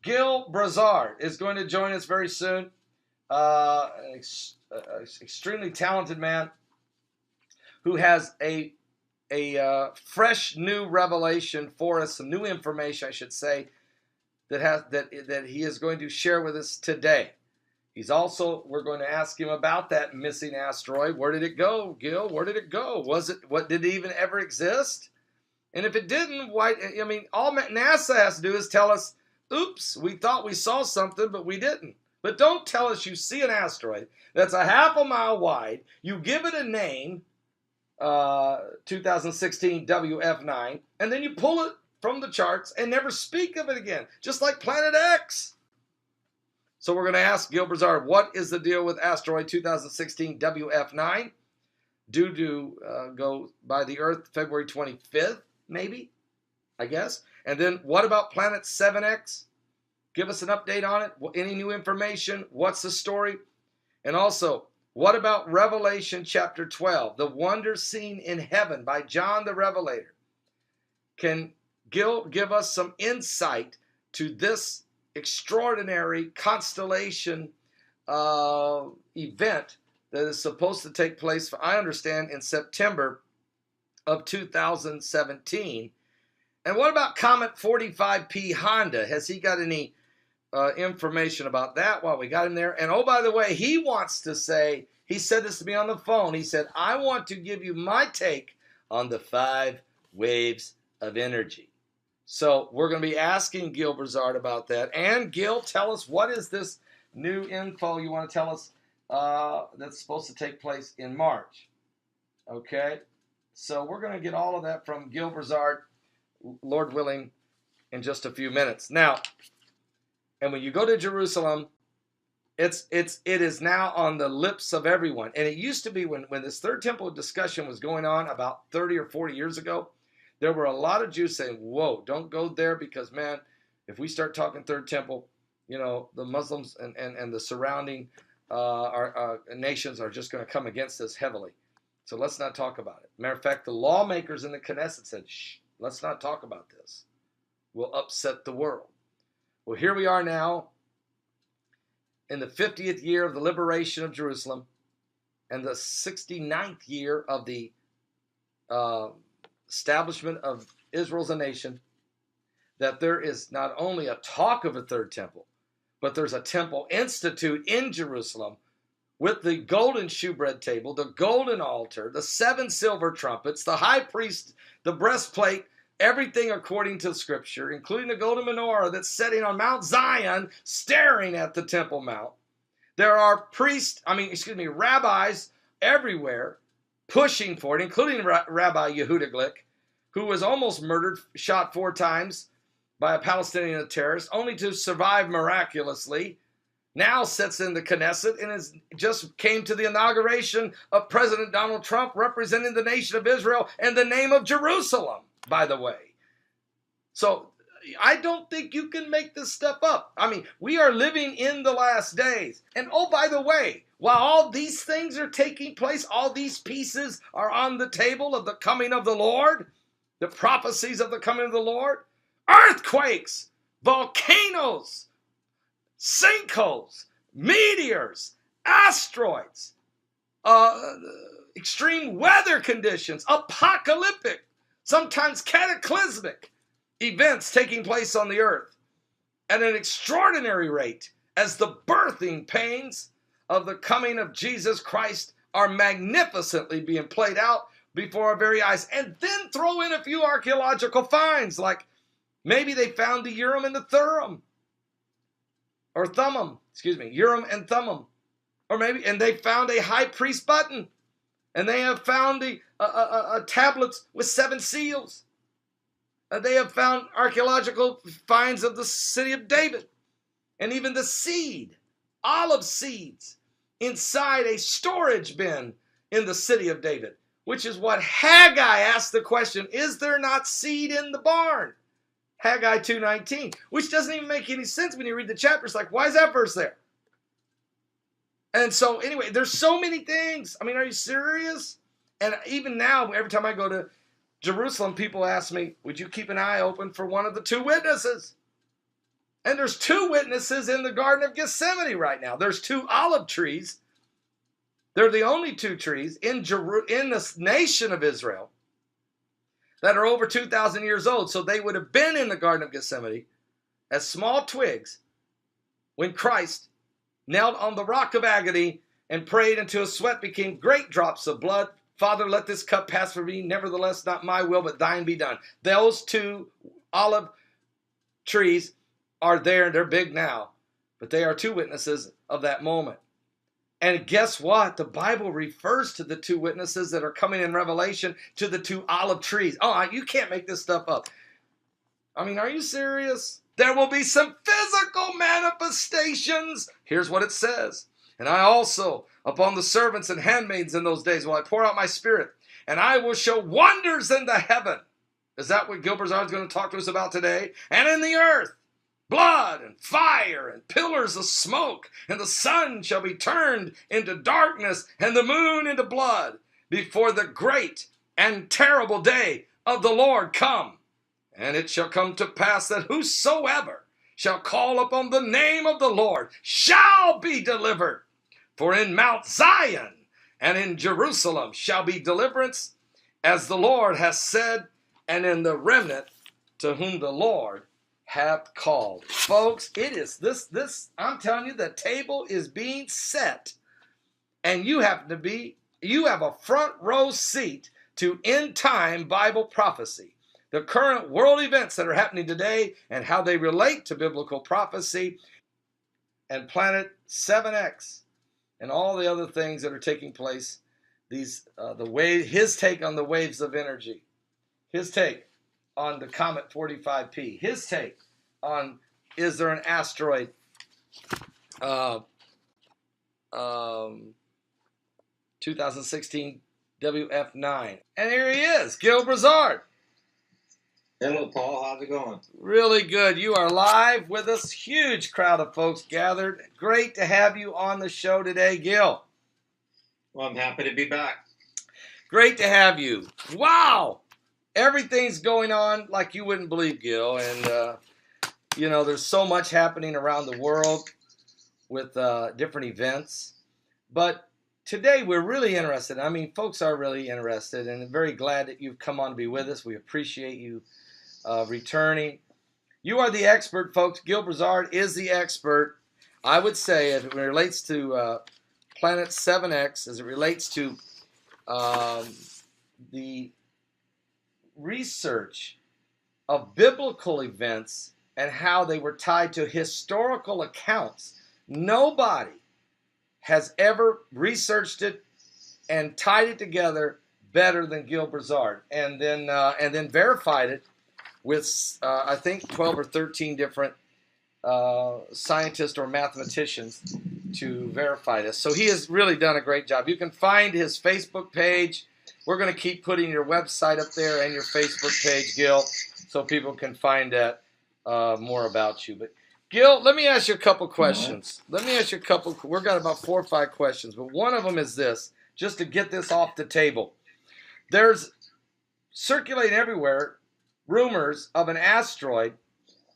Gill Broussard is going to join us very soon. An extremely talented man who has a fresh new revelation for us, some new information, I should say, that he is going to share with us today. We're going to ask him about that missing asteroid. Where did it go, Gill? Where did it go? Did it even ever exist? And if it didn't, why? I mean, all NASA has to do is tell us, oops, we thought we saw something, but we didn't. But don't tell us you see an asteroid that's a half a mile wide. You give it a name, 2016 WF9, and then you pull it from the charts and never speak of it again, just like Planet X. So we're going to ask Gill Broussard, what is the deal with asteroid 2016 WF9, due to go by the Earth February 25th, maybe, I guess. And then what about Planet 7X? Give us an update on it. Any new information? What's the story? And also, what about Revelation chapter 12, the wonder seen in heaven by John the Revelator? Can Gill give us some insight to this extraordinary constellation event that is supposed to take place, I understand, in September of 2017? And what about Comet 45P Honda? Has he got any information about that while we got him there? And oh, by the way, he wants to say, he said this to me on the phone. He said, I want to give you my take on the 5 waves of energy. So we're going to be asking Gill Broussard about that. And Gill, tell us, what is this new info you want to tell us that's supposed to take place in March? Okay, so we're going to get all of that from Gill Broussard, Lord willing, in just a few minutes. Now, and when you go to Jerusalem, it is now on the lips of everyone. And it used to be when this Third Temple discussion was going on about 30 or 40 years ago, there were a lot of Jews saying, whoa, don't go there because, man, if we start talking Third Temple, you know, the Muslims and the surrounding nations are just going to come against us heavily. So let's not talk about it. Matter of fact, the lawmakers in the Knesset said, shh, let's not talk about this. We'll upset the world. Well, here we are now in the 50th year of the liberation of Jerusalem and the 69th year of the establishment of Israel as a nation, that there is not only a talk of a third temple, but there's a temple institute in Jerusalem with the golden shewbread table, the golden altar, the 7 silver trumpets, the high priest, the breastplate, everything according to Scripture, including the golden menorah that's sitting on Mount Zion, staring at the Temple Mount. There are rabbis everywhere pushing for it, including Rabbi Yehuda Glick, who was almost murdered, shot 4 times by a Palestinian terrorist, only to survive miraculously. Now sits in the Knesset and just came to the inauguration of President Donald Trump, representing the nation of Israel and the name of Jerusalem, by the way. So I don't think you can make this stuff up. I mean, we are living in the last days. And oh, by the way, while all these things are taking place, all these pieces are on the table of the coming of the Lord, the prophecies of the coming of the Lord, earthquakes, volcanoes, sinkholes, meteors, asteroids, extreme weather conditions, apocalyptic, sometimes cataclysmic events taking place on the earth at an extraordinary rate as the birthing pains of the coming of Jesus Christ are magnificently being played out before our very eyes. And then throw in a few archaeological finds, like maybe they found the Urim and the Thummim, or Thummim, Urim and Thummim, or maybe, and they found a high priest button, and they have found the tablets with 7 seals. They have found archaeological finds of the city of David, and even the seed, olive seeds, inside a storage bin in the city of David, which is what Haggai asked the question, is there not seed in the barn? Haggai 2:19, which doesn't even make any sense when you read the chapter. It's like, why is that verse there? And so anyway, there's so many things. I mean, are you serious? And even now, every time I go to Jerusalem, people ask me, would you keep an eye open for one of the 2 witnesses? And there's two witnesses in the Garden of Gethsemane right now. There's two olive trees. They're the only two trees in this nation of Israel that are over 2,000 years old. So they would have been in the Garden of Gethsemane as small twigs when Christ knelt on the rock of agony and prayed until his sweat became great drops of blood. Father, let this cup pass from me. Nevertheless, not my will, but thine be done. Those two olive trees are there. They're big now, but they are two witnesses of that moment. And guess what? The Bible refers to the two witnesses that are coming in Revelation to the two olive trees. Oh, you can't make this stuff up. I mean, are you serious? There will be some physical manifestations. Here's what it says. And I also, upon the servants and handmaids in those days, will I pour out my spirit, and I will show wonders in the heaven. Is that what Gill Broussard is going to talk to us about today? And in the earth, blood and fire and pillars of smoke, and the sun shall be turned into darkness and the moon into blood before the great and terrible day of the Lord come. And it shall come to pass that whosoever shall call upon the name of the Lord shall be delivered. For in Mount Zion and in Jerusalem shall be deliverance, as the Lord has said, and in the remnant to whom the Lord hath called. Folks, it is this, I'm telling you, the table is being set, and you have a front row seat to end time Bible prophecy. The current world events that are happening today and how they relate to biblical prophecy and Planet 7X and all the other things that are taking place. His take on the waves of energy, his take on the comet 45P, his take on is there an asteroid 2016 WF9. And here he is, Gill Broussard. Hello, Paul. How's it going? Really good. You are live with us. Huge crowd of folks gathered. Great to have you on the show today, Gill. Well, I'm happy to be back. Great to have you. Wow. Everything's going on like you wouldn't believe, Gill. And, there's so much happening around the world with different events. But today we're really interested. I mean, folks are really interested, and I'm very glad that you've come on to be with us. We appreciate you returning. You are the expert, folks. Gill Broussard is the expert. I would say, as it relates to Planet 7X, as it relates to the research of biblical events and how they were tied to historical accounts. Nobody has ever researched it and tied it together better than Gill Broussard, and then verified it with I think 12 or 13 different scientists or mathematicians to verify this. So he has really done a great job. You can find his Facebook page. We're going to keep putting your website up there and your Facebook page, Gill, so people can find out more about you. But Gill, let me ask you a couple questions. We've got about 4 or 5 questions, but one of them is this, just to get this off the table. There's circulating everywhere rumors of an asteroid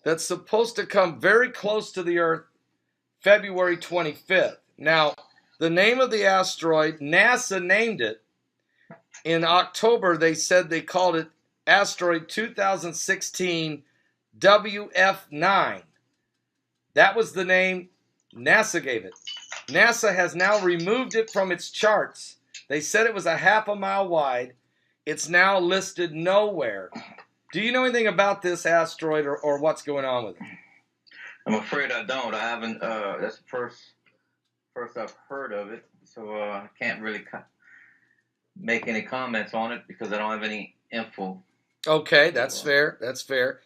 that's supposed to come very close to the Earth February 25th. Now, the name of the asteroid, NASA named it. In October, they said they called it asteroid 2016 WF9. That was the name NASA gave it. NASA has now removed it from its charts. They said it was a half a mile wide. It's now listed nowhere. Do you know anything about this asteroid or what's going on with it? I'm afraid I don't. I haven't. That's the first I've heard of it, so I can't really make any comments on it because I don't have any info. Okay, that's fair. That's fair.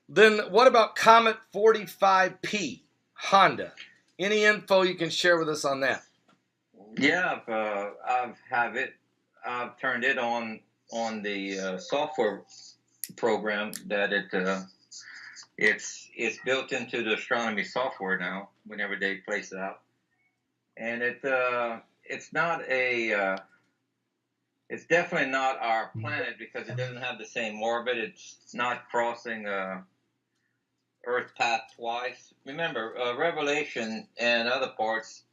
Then what about Comet 45P, Honda? Any info you can share with us on that? Yeah, I've turned it on the software program that it's built into the astronomy software now. Whenever they place it out, and it's definitely not our planet because it doesn't have the same orbit. It's not crossing Earth path twice. Remember, Revelation and other parts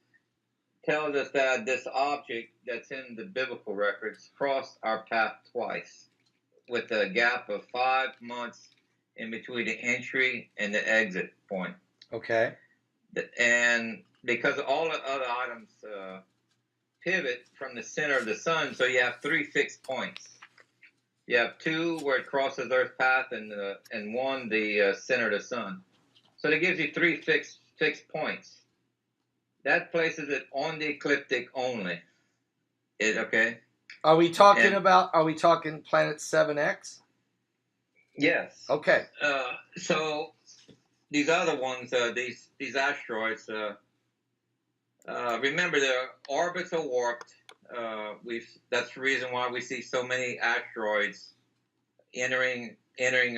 tells us that this object that's in the biblical records crossed our path twice, with a gap of 5 months in between the entry and the exit point. Okay. And because all the other items pivot from the center of the sun, so you have 3 fixed points. You have 2 where it crosses Earth's path, and 1 the center of the sun. So that gives you 3 fixed points. That places it on the ecliptic only. Okay. Are we talking planet 7X? Yes. Okay. So these other ones, these asteroids, remember their orbits are warped. That's the reason why we see so many asteroids entering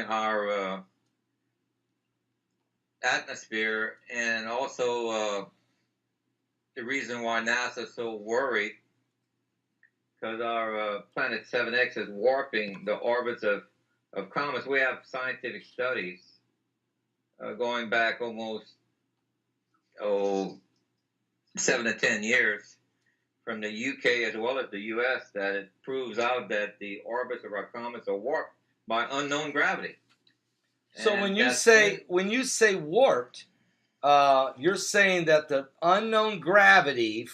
our atmosphere, and also the reason why NASA is so worried, because our planet 7X is warping the orbits of comets. We have scientific studies going back almost 7 to 10 years from the UK as well as the US that it proves out that the orbits of our comets are warped by unknown gravity. So when you say warped, you're saying that the unknown gravity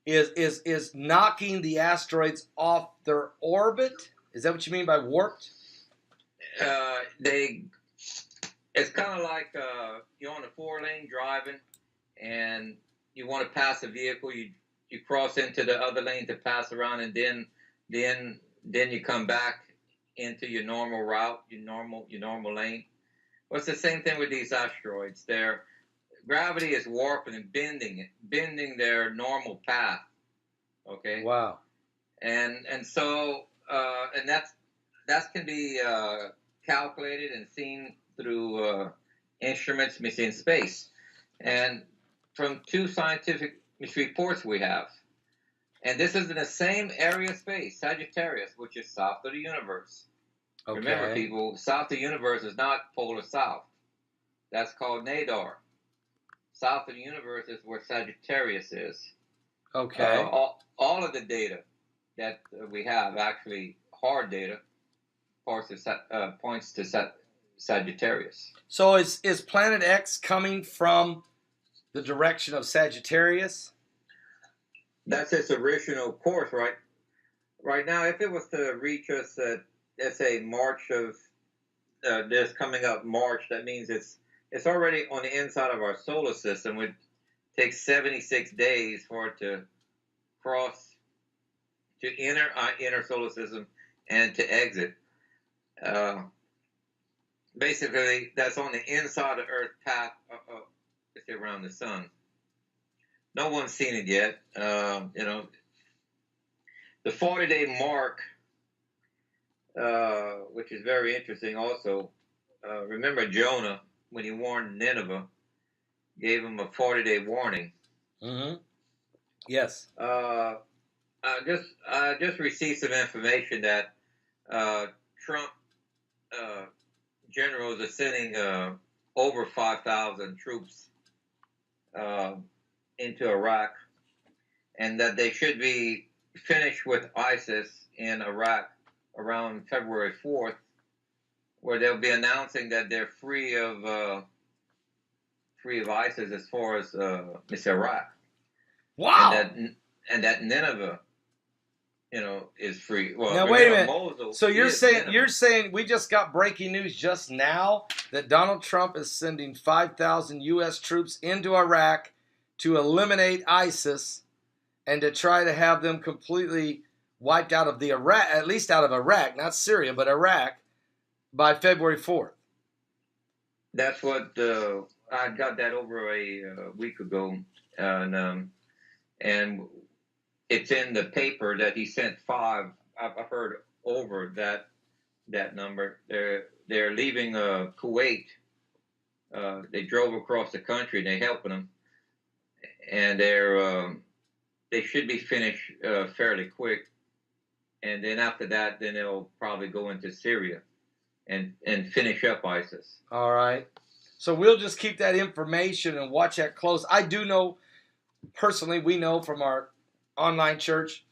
is knocking the asteroids off their orbit? Is that what you mean by warped? It's kind of like you're on a 4-lane driving, and you want to pass a vehicle. You cross into the other lane to pass around, and then you come back into your normal route, your normal lane. Well, it's the same thing with these asteroids. Their gravity is warping and bending their normal path. Okay. Wow. And so and that can be calculated and seen through instruments we see in space, and from 2 scientific reports we have. And this is in the same area of space, Sagittarius, which is south of the universe. Okay. Remember, people, south of the universe is not polar south. That's called Nadar. South of the universe is where Sagittarius is. Okay. All of the data that we have, actually hard data, points to Sagittarius. So is Planet X coming from the direction of Sagittarius? That's its original course, right? Right now, if it was to reach us at, let's say, March of this coming up March, that means it's already on the inside of our solar system. It takes 76 days for it to cross to enter our inner solar system and to exit. Basically, that's on the inside of Earth's path, it's around the sun. No one's seen it yet. The 40-day mark, which is very interesting also. Remember Jonah, when he warned Nineveh, gave him a 40-day warning. Mm-hmm. Yes. I just received some information that Trump generals are sending over 5,000 troops into Iraq, and that they should be finished with ISIS in Iraq around February 4th, where they'll be announcing that they're free of ISIS as far as Iraq. Wow. And that Nineveh, is free. Well, now wait a minute. Mosul, so you're saying we just got breaking news just now that Donald Trump is sending 5,000 U.S. troops into Iraq to eliminate ISIS and to try to have them completely wiped out of Iraq, at least out of Iraq, not Syria, but Iraq, by February 4th. That's what I got that over a week ago, and it's in the paper that he sent 5. I've heard over that number. They're leaving Kuwait. They drove across the country and they're helping them, and they should be finished fairly quick. And then after that, they'll probably go into Syria and finish up ISIS. All right. So we'll just keep that information and watch that close. I do know personally, we know from our online church,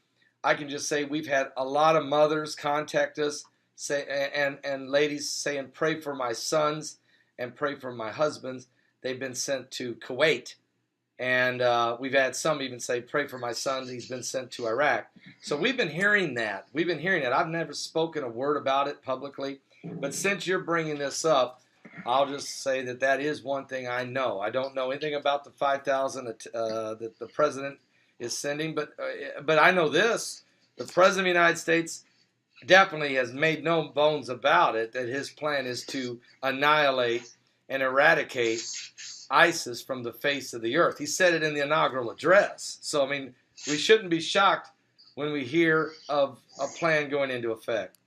I can just say we've had a lot of mothers contact us and ladies saying, pray for my sons and pray for my husbands. They've been sent to Kuwait. And we've had some even say, pray for my son, he's been sent to Iraq. So we've been hearing that. I've never spoken a word about it publicly. But since you're bringing this up, I'll just say that is one thing I know. I don't know anything about the 5,000 that the president is sending. But I know this. The president of the United States definitely has made no bones about it, that his plan is to annihilate and eradicate ISIS from the face of the earth. He said it in the inaugural address. So, I mean, we shouldn't be shocked when we hear of a plan going into effect.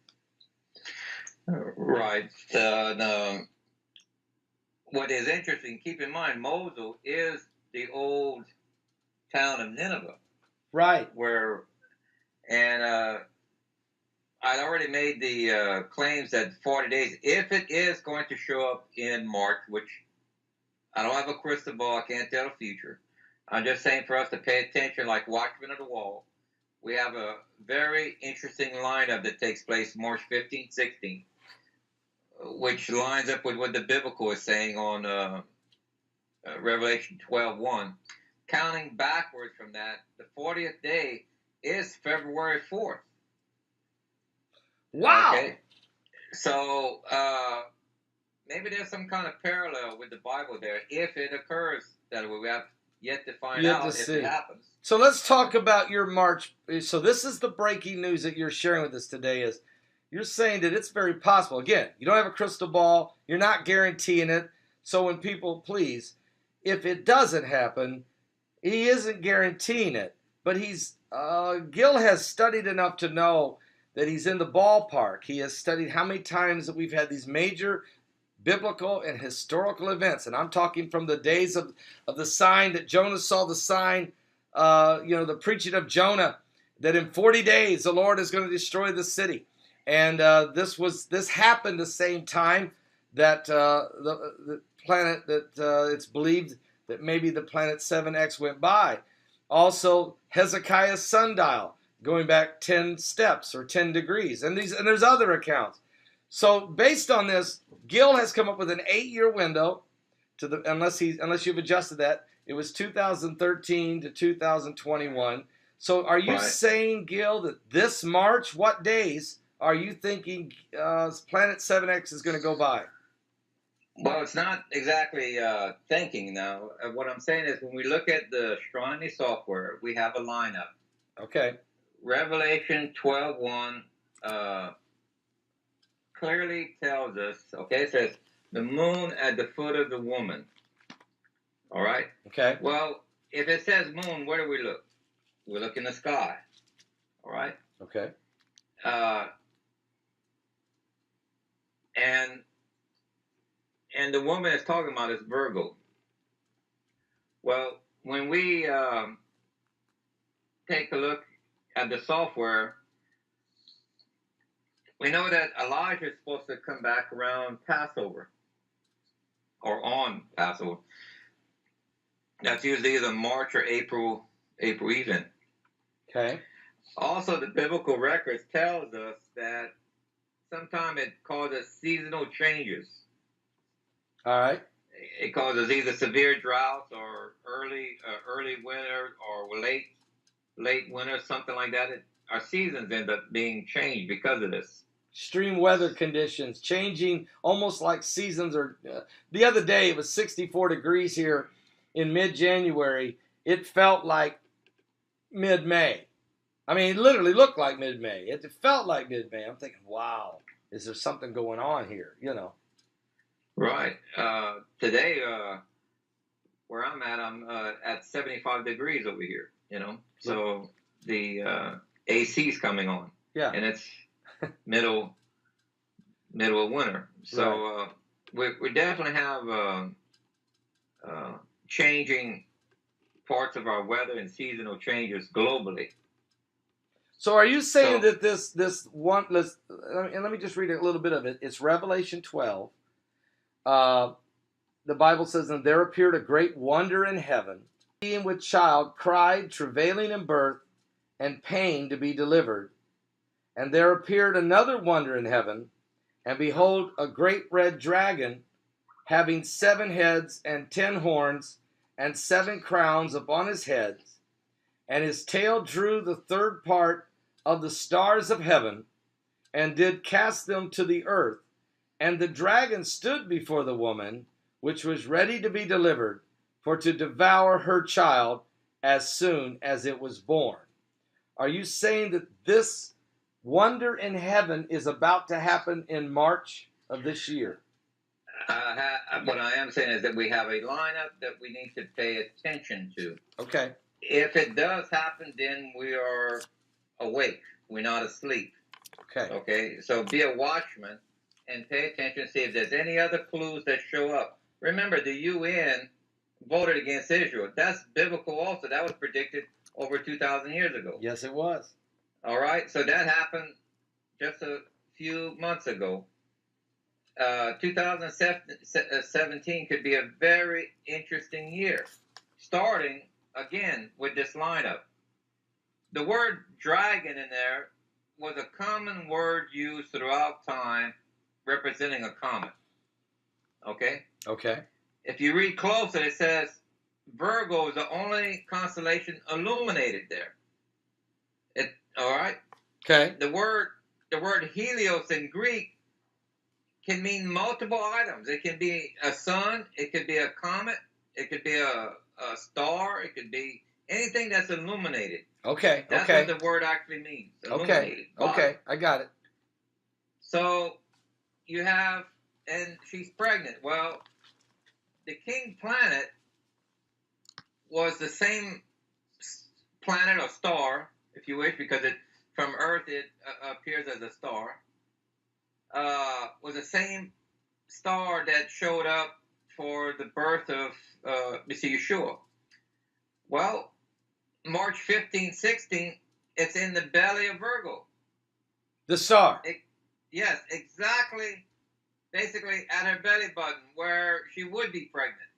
Right. What is interesting, keep in mind, Mosul is the old town of Nineveh. Right. I'd already made the claims that 40 days, if it is going to show up in March, which I don't have a crystal ball, I can't tell the future. I'm just saying for us to pay attention like watchmen of the wall. We have a very interesting lineup that takes place March 15th, 16th, which lines up with what the biblical is saying on Revelation 12:1. Counting backwards from that, the 40th day is February 4th. Wow. Okay. So maybe there's some kind of parallel with the Bible there. If it occurs, that we have yet to find out if it happens. So let's talk about your March. So this is the breaking news that you're sharing with us today. Is you're saying that it's very possible. Again, you don't have a crystal ball. You're not guaranteeing it. So when people, please, if it doesn't happen, he isn't guaranteeing it. But Gill has studied enough to know that he's in the ballpark. He has studied how many times that we've had these major biblical and historical events. And I'm talking from the days of the sign that Jonah saw, the sign, the preaching of Jonah, that in 40 days the Lord is going to destroy the city. And this happened the same time that the planet that it's believed that maybe the planet 7X went by. Also, Hezekiah's sundial, going back 10 steps or 10 degrees. And there's other accounts. So based on this, Gill has come up with an 8-year window unless you've adjusted that. It was 2013 to 2021. So are you saying, Gill, that this March, what days are you thinking Planet 7X is going to go by? Well, it's not exactly thinking now. What I'm saying is when we look at the astronomy software, we have a lineup. Okay. Revelation 12:1 clearly tells us, it says, the moon at the foot of the woman. All right? Okay. Well, if it says moon, where do we look? We look in the sky. All right? Okay. And the woman it's talking about is Virgo. Well, when we take a look at the software, we know that Elijah is supposed to come back around Passover or on Passover. That's usually either March or April even. Okay. Also, the biblical records tells us that sometimes it causes seasonal changes. All right. It causes either severe droughts or early winter or late winter, something like that. Our seasons end up being changed because of this. Extreme weather conditions, changing almost like seasons. The other day, it was 64 degrees here in mid-January. It felt like mid-May. I mean, it literally looked like mid-May. It felt like mid-May. I'm thinking, wow, is there something going on here? Right. Today, where I'm at 75 degrees over here, So the AC's coming on. Yeah. And it's middle of winter. So we definitely have changing parts of our weather and seasonal changes globally. So are you saying that this one, let me just read a little bit of it. It's Revelation 12. the Bible says, and there appeared a great wonder in heaven, being with child cried, travailing in birth, and pain to be delivered. And there appeared another wonder in heaven, and behold, a great red dragon, having 7 heads and 10 horns, and 7 crowns upon his heads, and his tail drew the third part of the stars of heaven, and did cast them to the earth. And the dragon stood before the woman, which was ready to be delivered, for to devour her child as soon as it was born. Are you saying that this wonder in heaven is about to happen in March of this year? What I am saying is that we have a lineup that we need to pay attention to. Okay. If it does happen, then we are awake. We're not asleep. Okay. Okay. So be a watchman and pay attention. See if there's any other clues that show up. Remember, the UN voted against Israel. That's biblical also. That was predicted over 2,000 years ago. Yes, it was. All right. So that happened just a few months ago. 2017 could be a very interesting year, starting again with this lineup. The word dragon in there was a common word used throughout time representing a comet. Okay? Okay. If you read closer, it says Virgo is the only constellation illuminated there. All right? Okay. The word Helios in Greek can mean multiple items. It can be a sun, it could be a comet, it could be a star, it could be anything that's illuminated. Okay. That's okay. what the word actually means. Illuminated. Okay. I got it. So you have, and she's pregnant. Well, the king planet was the same planet or star, if you wish, because from Earth it appears as a star. Was the same star that showed up for the birth of Yeshua. Well, March 15, 16, it's in the belly of Virgo. The star. Yes, exactly. Basically at her belly button where she would be pregnant.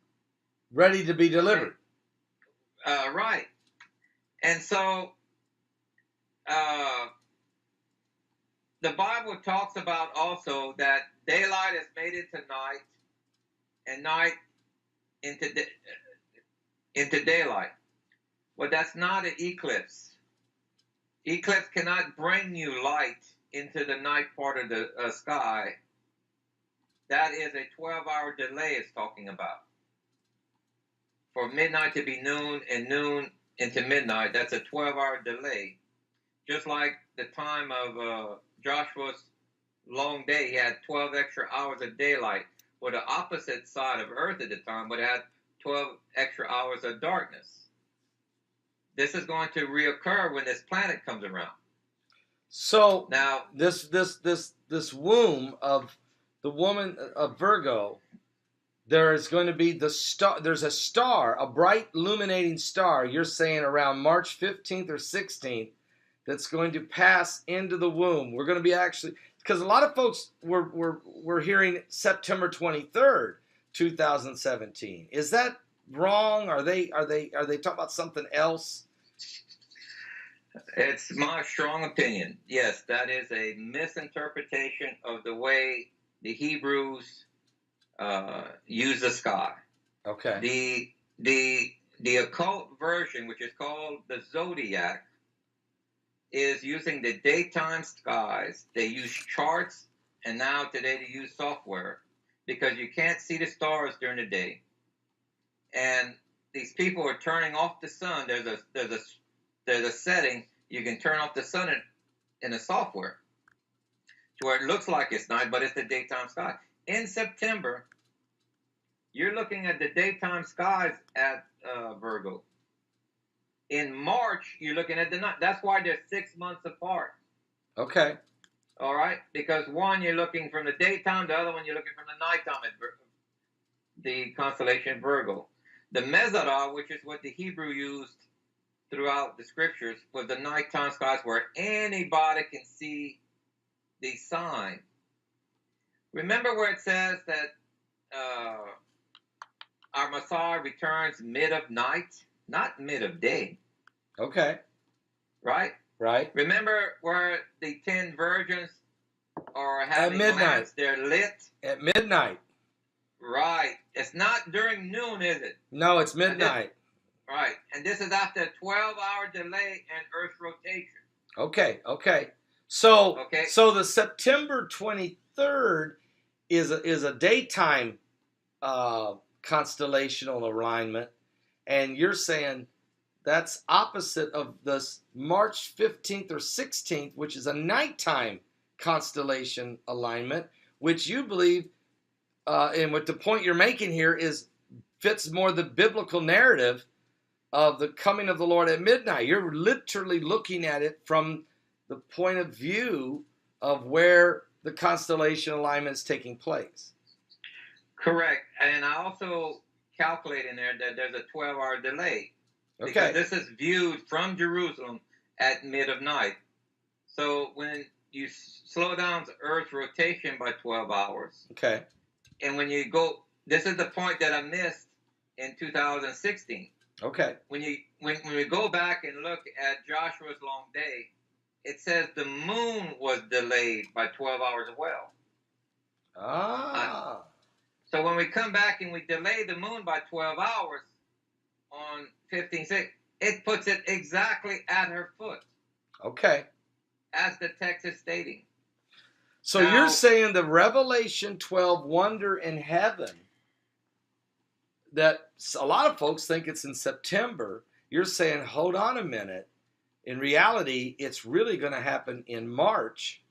Ready to be delivered. Okay. Right. And so the Bible talks about also that daylight is made into night and night into daylight. Well, that's not an eclipse. Eclipse cannot bring you light into the night part of the sky. That is a 12-hour delay it's talking about. For midnight to be noon and noon into midnight, that's a 12-hour delay. Just like the time of Joshua's long day, he had 12 extra hours of daylight. Well, the opposite side of Earth at the time would have 12 extra hours of darkness. This is going to reoccur when this planet comes around. So now, this womb of the woman of Virgo, there is going to be the star. There's a star, a bright, illuminating star. You're saying around March 15th or 16th. That's going to pass into the womb. We're going to be actually, because a lot of folks were hearing September 23rd, 2017. Is that wrong? Are they talking about something else? It's my strong opinion. Yes, that is a misinterpretation of the way the Hebrews use the sky. Okay. The occult version, which is called the zodiac, is using the daytime skies. They use charts, and now today they use software because you can't see the stars during the day. And these people are turning off the sun. There's a setting you can turn off the sun in the software to where it looks like it's night, but it's the daytime sky. In September, you're looking at the daytime skies at Virgo. In March, you're looking at the night. That's why they're 6 months apart. Okay. All right? Because one, you're looking from the daytime. The other one, you're looking from the nighttime at the constellation Virgo. The Mezarah, which is what the Hebrew used throughout the scriptures, was the nighttime skies where anybody can see the sign. Remember where it says that our Messiah returns mid of night, not mid of day, Okay. right? Right. Remember where the 10 virgins are At having midnight. lamps? They're lit. At midnight. Right. It's not during noon, is it? No, it's midnight. Right. And this is after a 12-hour delay in Earth's rotation. Okay. Okay. So Okay. so the September 23rd is a daytime constellational alignment, and you're saying that's opposite of the March 15th or 16th, which is a nighttime constellation alignment, which you believe, and what the point you're making here is fits more the biblical narrative of the coming of the Lord at midnight. You're literally looking at it from the point of view of where the constellation alignment is taking place. Correct. And I also calculate in there that there's a 12-hour delay. Okay. Because this is viewed from Jerusalem at mid of night. So when you slow down Earth's rotation by 12 hours. Okay. And when you go, this is the point that I missed in 2016. Okay. When we go back and look at Joshua's long day, it says the moon was delayed by 12 hours as well. Ah. So when we come back and we delay the moon by 12 hours on 15:6, it puts it exactly at her foot. Okay. As the text is stating. So now, you're saying the Revelation 12 wonder in heaven, that a lot of folks think it's in September. You're saying, hold on a minute. In reality, it's really going to happen in March,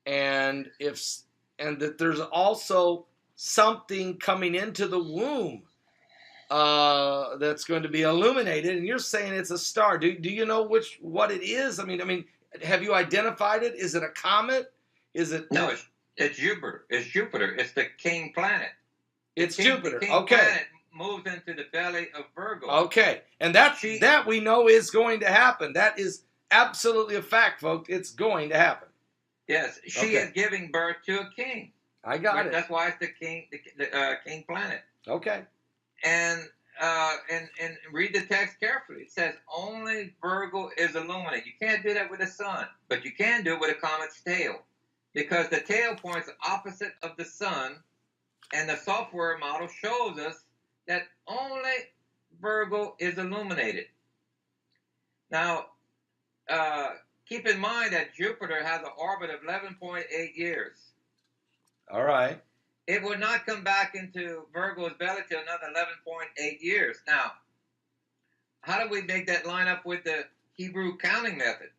and that there's also something coming into the womb that's going to be illuminated. And you're saying it's a star. Do you know what it is? I mean, have you identified it? Is it a comet? Is it? No, it's Jupiter. It's Jupiter. It's the king planet. It's Jupiter. The king Okay. planet moves into the belly of Virgo. Okay. And that we know is going to happen. That is absolutely a fact, folks. It's going to happen. Yes. She is giving birth to a king. I got it. That's why it's the king planet. Okay. And read the text carefully. It says only Virgo is illuminated. You can't do that with the sun, but you can do it with a comet's tail, because the tail points opposite of the sun, and the software model shows us that only Virgo is illuminated. Now, keep in mind that Jupiter has an orbit of 11.8 years. All right. It will not come back into Virgo's belly till another 11.8 years. Now, how do we make that line up with the Hebrew counting method?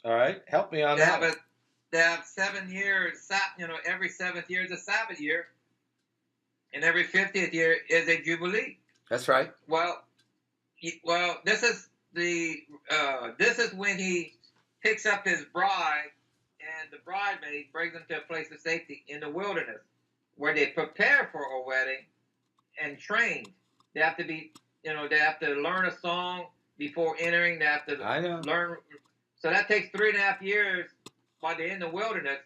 All right. Help me on that. They have 7 years, every 7th year is a Sabbath year, and every 50th year is a Jubilee. That's right. Well, this is when he picks up his bride, and the bridemaid brings him to a place of safety in the wilderness, where they prepare for a wedding and train. They have to be, they have to learn a song before entering. They have to learn. So that takes 3.5 years while they're in the wilderness,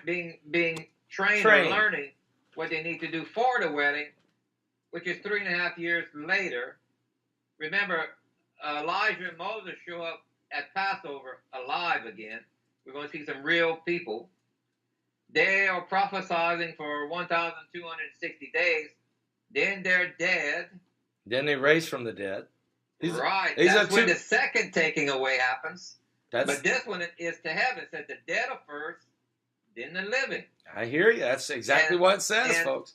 being trained or learning what they need to do for the wedding, which is 3.5 years later. Remember, Elijah and Moses show up at Passover alive again. We're going to see some real people. They are prophesying for 1,260 days. Then they're dead. Then they raise from the dead. Right. That's when the second taking away happens. But this one is to heaven. It said the dead are first, then the living. I hear you. That's exactly what it says, folks.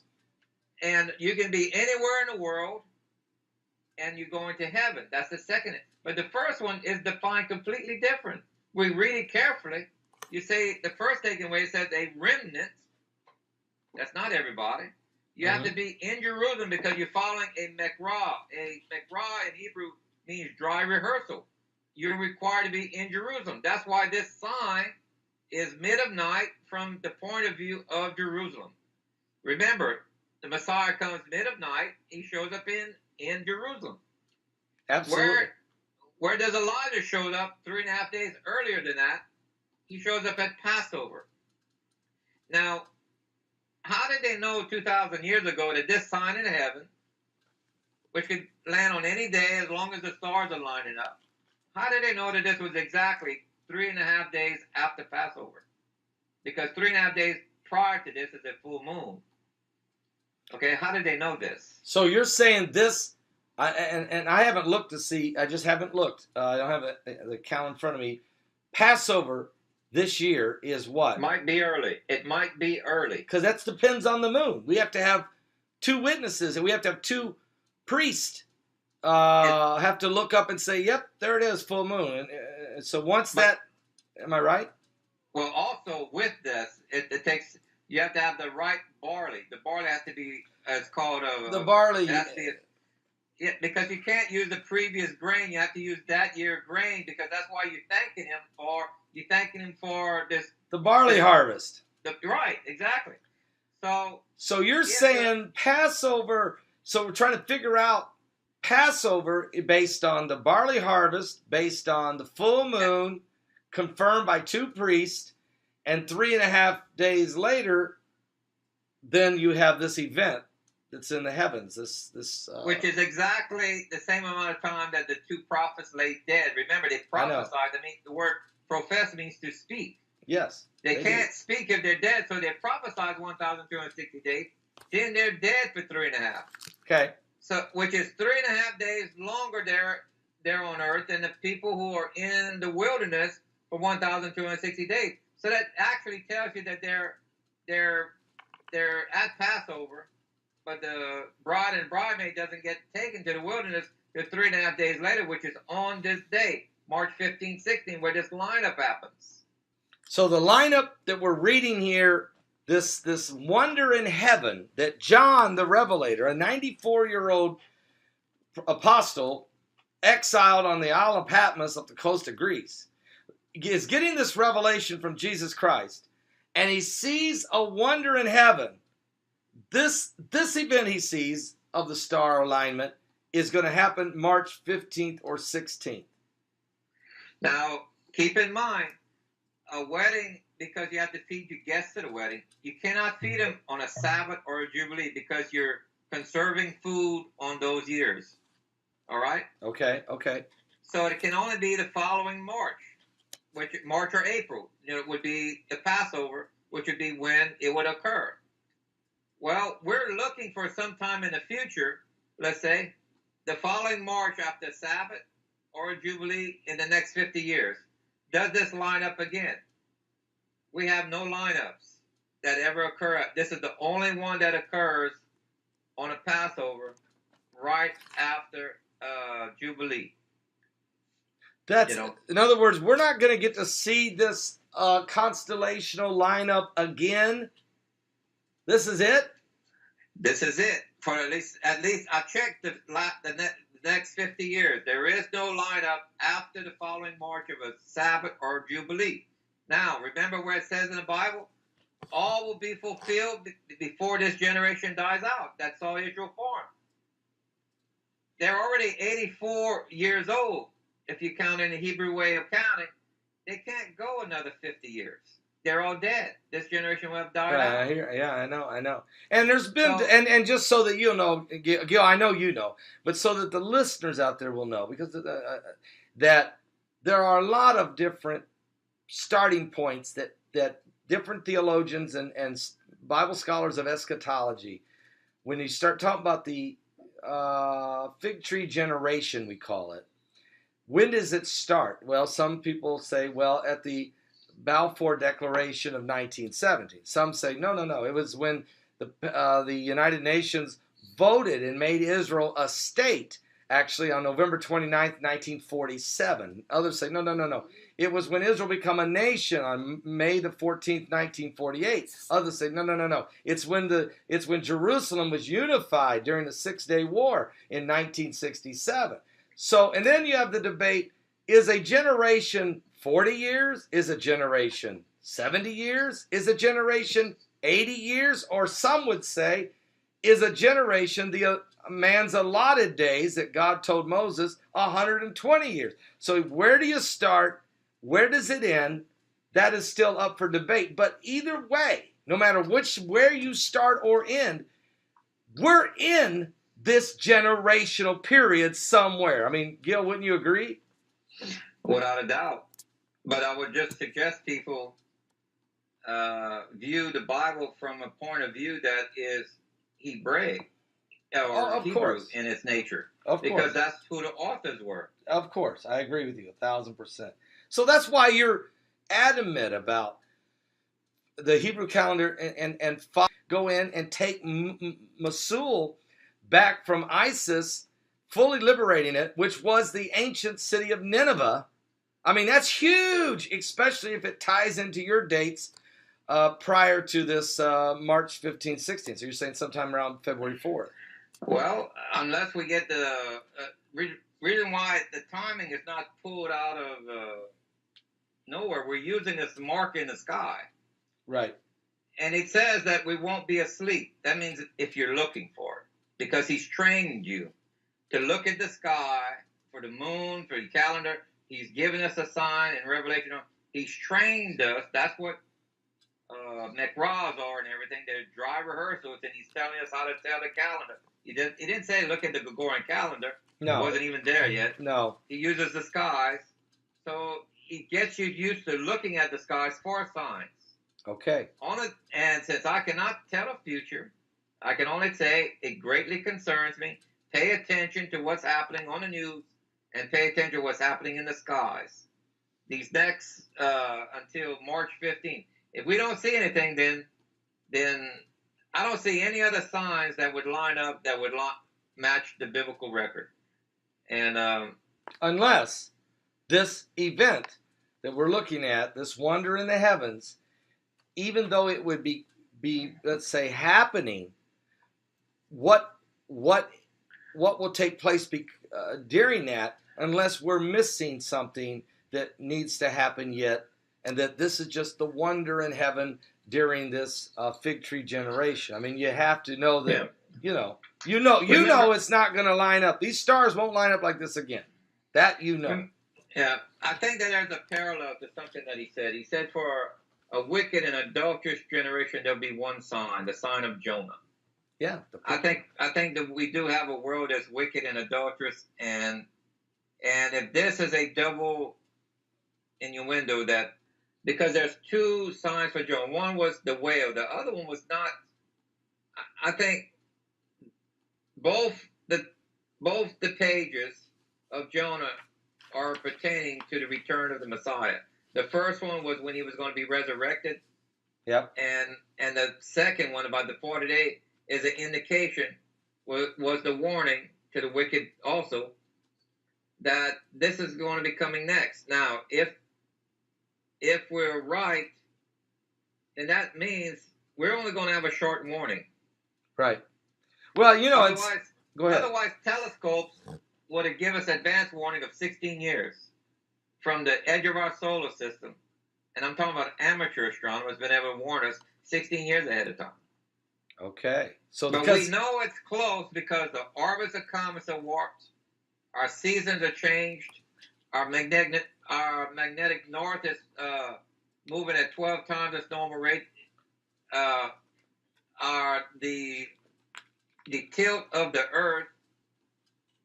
And you can be anywhere in the world, and you're going to heaven. That's the second. But the first one is defined completely different. We read it carefully. You say the first taking away says a remnant. That's not everybody. You have to be in Jerusalem because you're following a mekrah. A mekrah in Hebrew means dry rehearsal. You're required to be in Jerusalem. That's why this sign is mid of night from the point of view of Jerusalem. Remember, the Messiah comes mid of night. He shows up in Jerusalem. Absolutely. Where does Elijah show up 3.5 days earlier than that? He shows up at Passover. Now, how did they know 2,000 years ago that this sign in heaven which could land on any day as long as the stars are lining up. How did they know that this was exactly 3.5 days after Passover? Because 3.5 days prior to this is a full moon. Okay, how did they know this? So you're saying this, and I haven't looked to see, I just haven't looked. I don't have the calendar in front of me. Passover this year is what? Might be early. It might be early. Because that depends on the moon. We have to have 2 witnesses, and we have to have 2 priests have to look up and say, yep, there it is, full moon. And so once that, am I right? Well, also with this, it takes, you have to have the right barley. The barley has to be, it's called the barley. Yeah, because you can't use the previous grain. You have to use that year grain, because that's why you're thanking him for this. The barley harvest. Right, exactly. So you're saying Passover, so we're trying to figure out Passover based on the barley harvest, based on the full moon, confirmed by 2 priests, and 3.5 days later, then you have this event that's in the heavens. Which is exactly the same amount of time that the 2 prophets lay dead. Remember, they prophesied. I mean, the word profess means to speak. Yes. They can't speak if they're dead, so they prophesied 1,260 days. Then they're dead for 3.5. Okay. So, which is 3.5 days longer there on earth than the people who are in the wilderness for 1,260 days. So that actually tells you that they're at Passover, but the bride and bridemaid doesn't get taken to the wilderness till 3.5 days later, which is on this day, March 15, 16, where this lineup happens. So the lineup that we're reading here, this wonder in heaven that John the Revelator, a 94-year-old apostle, exiled on the Isle of Patmos up the coast of Greece, is getting this revelation from Jesus Christ, and he sees a wonder in heaven. This event he sees of the star alignment is going to happen March 15th or 16th. Now, keep in mind, a wedding, because you have to feed your guests at a wedding, you cannot feed them on a Sabbath or a Jubilee, because you're conserving food on those years. All right? Okay. So it can only be the following March, March or April. It would be the Passover, which would be when it would occur. Well, we're looking for some time in the future, let's say, the following March after Sabbath or a Jubilee in the next 50 years. Does this line up again? We have no lineups that ever occur. This is the only one that occurs on a Passover right after Jubilee. In other words, we're not going to get to see this constellational lineup again. This is it? This is it. For at least I checked the next 50 years. There is no lineup after the following March of a Sabbath or Jubilee. Now, remember where it says in the Bible, all will be fulfilled before this generation dies out. That's all Israel formed. They're already 84 years old, if you count in the Hebrew way of counting. They can't go another 50 years. They're all dead. This generation will have died out. Yeah, I know. And there's been, and just so that you know, Gill, I know you know, but so that the listeners out there will know, because that there are a lot of different starting points that different theologians and Bible scholars of eschatology, when you start talking about the fig tree generation, we call it, when does it start? Well, some people say, well, at the Balfour Declaration of 1917. Some say, no. It was when the United Nations voted and made Israel a state, actually on November 29th, 1947. Others say, no. It was when Israel became a nation on May the 14th, 1948. Others say, no. It's when Jerusalem was unified during the Six-Day War in 1967. So, and then you have the debate, is a generation 40 years? Is a generation 70 years? Is a generation 80 years? Or some would say, is a generation the man's allotted days that God told Moses 120 years? So where do you start? Where does it end? That is still up for debate. But either way, no matter where you start or end, we're in this generational period somewhere. I mean, Gil, wouldn't you agree? Without a doubt. But I would just suggest people view the Bible from a point of view that is Hebraic or Hebrew in its nature. Because that's who the authors were. Of course. I agree with you 1,000%. So that's why you're adamant about the Hebrew calendar and go in and take Mosul back from ISIS, fully liberating it, which was the ancient city of Nineveh. I mean, that's huge, especially if it ties into your dates prior to this March 15, 16. So you're saying sometime around February 4th. Well, unless we get the reason why the timing is not pulled out of nowhere, we're using this mark in the sky. Right. And it says that we won't be asleep. That means if you're looking for it. Because he's trained you to look at the sky for the moon, for the calendar. He's given us a sign in Revelation. He's trained us. That's what McRaws are and everything. They're dry rehearsals, and he's telling us how to tell the calendar. He didn't say look at the Gregorian calendar. No. It wasn't even there yet. No. He uses the skies. So he gets you used to looking at the skies for signs. Okay. And since I cannot tell the future, I can only say it greatly concerns me. Pay attention to what's happening on the news and pay attention to what's happening in the skies. These next, until March 15th. If we don't see anything, then I don't see any other signs that would line up that would match the biblical record. And unless this event that we're looking at, this wonder in the heavens, even though it would be let's say happening, what will take place during that, unless we're missing something that needs to happen yet, and that this is just the wonder in heaven during this fig tree generation. I mean, you have to know that, you know it's not going to line up. These stars won't line up like this again. That you know. Yeah, I think that there's a parallel to something that he said. He said for a wicked and adulterous generation, there'll be one sign, the sign of Jonah. Yeah. I think that we do have a world that's wicked and adulterous, and if this is a double innuendo, that because there's two signs for Jonah. One was the whale, the other one was not. I think both the pages of Jonah are pertaining to the return of the Messiah. The first one was when he was going to be resurrected. Yep. And the second one about the 40 days is an indication, was the warning to the wicked also, that this is going to be coming next. Now, if we're right, then that means we're only going to have a short warning. Right. Well, go ahead. Otherwise, telescopes would have given us advance warning of 16 years from the edge of our solar system. And I'm talking about amateur astronomers been able to warn us 16 years ahead of time. Okay. But we know it's close because the orbits of comets are warped, our seasons are changed, our magnetic north is moving at 12 times its normal rate. The tilt of the Earth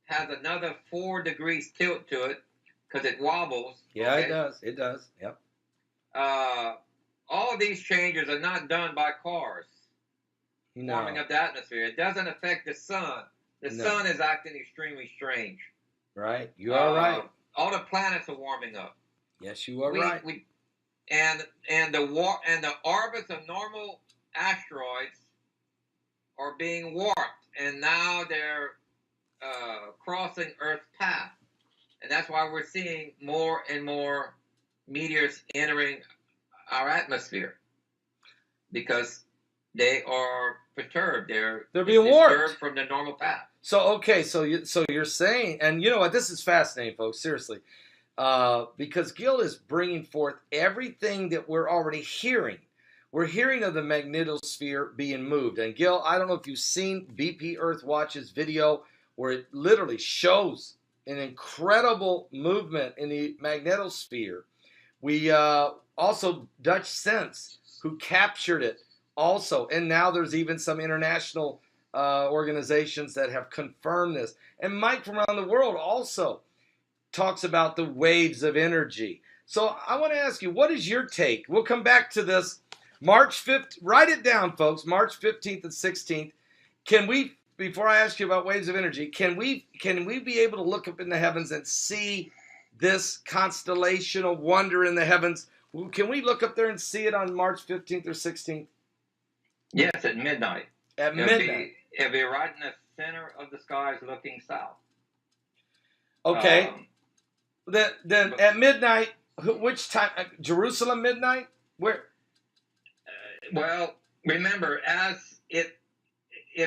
has another 4 degrees tilt to it because it wobbles. Yeah, okay? It does. Yep. All these changes are not done by cars warming up the atmosphere. It doesn't affect the sun. The sun is acting extremely strange. Right. You are right. All the planets are warming up. Yes, you are right. And the orbits of normal asteroids are being warped, and now they're crossing Earth's path, and that's why we're seeing more and more meteors entering our atmosphere, because they are perturbed. They're being warped. Disturbed from the normal path. So you're saying, and you know what? This is fascinating, folks. Seriously. Because Gill is bringing forth everything that we're already hearing. We're hearing of the magnetosphere being moved. And Gill, I don't know if you've seen BP Earthwatch's video where it literally shows an incredible movement in the magnetosphere. We also Dutch Sense, who captured it also. And now there's even some international organizations that have confirmed this. And Mike from around the world also talks about the waves of energy. So I want to ask you, what is your take? We'll come back to this March 5th. Write it down, folks. March 15th and 16th. Can we, before I ask you about waves of energy, can we be able to look up in the heavens and see this constellation of wonder in the heavens? Can we look up there and see it on March 15th or 16th? Yes, at midnight. At midnight. It'll be right in the center of the skies looking south. Okay. Then at midnight, which time? Jerusalem midnight? Where? Well, remember, if